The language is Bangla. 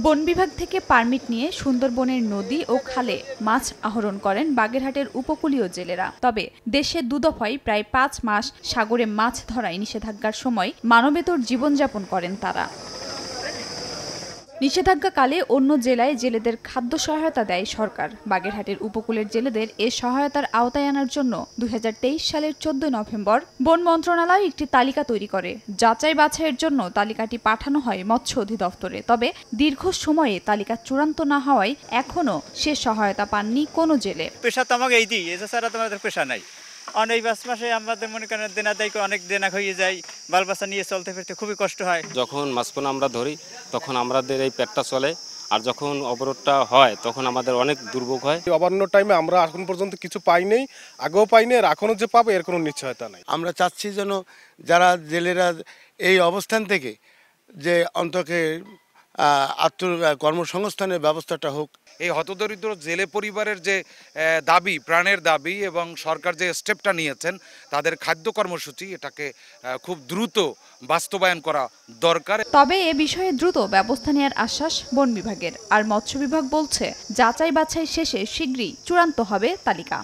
বন বিভাগ থেকে পারমিট নিয়ে সুন্দরবনের নদী ও খালে মাছ আহরণ করেন বাগেরহাটের উপকূলীয় জেলেরা। তবে দেশে দুদফায় প্রায় ৫ মাস সাগরে মাছ ধরায় নিষেধাজ্ঞার সময় মানবেতর জীবনযাপন করেন তারা। নিষেধাজ্ঞাকালে অন্য জেলায় জেলেদের খাদ্য সহায়তা দেয় সরকার। বাগেরহাটের উপকূলের জেলেদের এ সহায়তার আওতায় আনার জন্য ২০২৩ সালের ১৪ নভেম্বর বন মন্ত্রণালয় একটি তালিকা তৈরি করে। যাচাই বাছাইয়ের জন্য তালিকাটি পাঠানো হয় মৎস্য অধিদপ্তরে। তবে দীর্ঘ সময়ে তালিকা চূড়ান্ত না হওয়ায় এখনও সে সহায়তা পাননি কোনো জেলে। পেশা তো আমাকে এই দিই, এছাড়া তোমাদের পেশা নাই। অনেক ৫ মাসে আমাদের মনে করেন দেনা দায়িত্ব অনেক দেনা হয়ে যায়, বাল বাচ্চা নিয়ে চলতে ফিরতে খুবই কষ্ট হয়। যখন মাছপোনা আমরা ধরি তখন আমাদের এই পেটটা চলে, আর যখন অবরোধটা হয় তখন আমাদের অনেক দুর্ভোগ হয়। অবন্য টাইমে আমরা এখন পর্যন্ত কিছু পাইনি, আগেও পাইনি, আর এখনো যে পাবো এর কোনো নিশ্চয়তা নাই। আমরা চাচ্ছি যেন যারা জেলেরা এই অবস্থান থেকে যে অন্তকে কর্মসংস্থানের ব্যবস্থাটা হোক। এই হতদরিদ্র জেলে পরিবারের যে দাবি, প্রাণের দাবি, এবং সরকার যে স্টেপটা নিয়েছেন তাদের খাদ্য কর্মসূচি, এটাকে খুব দ্রুত বাস্তবায়ন করা দরকার। তবে এ বিষয়ে দ্রুত ব্যবস্থা নেওয়ার আশ্বাস বন বিভাগের। আর মৎস্য বিভাগ বলছে যাচাই বাছাই শেষে শীঘ্রই চূড়ান্ত হবে তালিকা।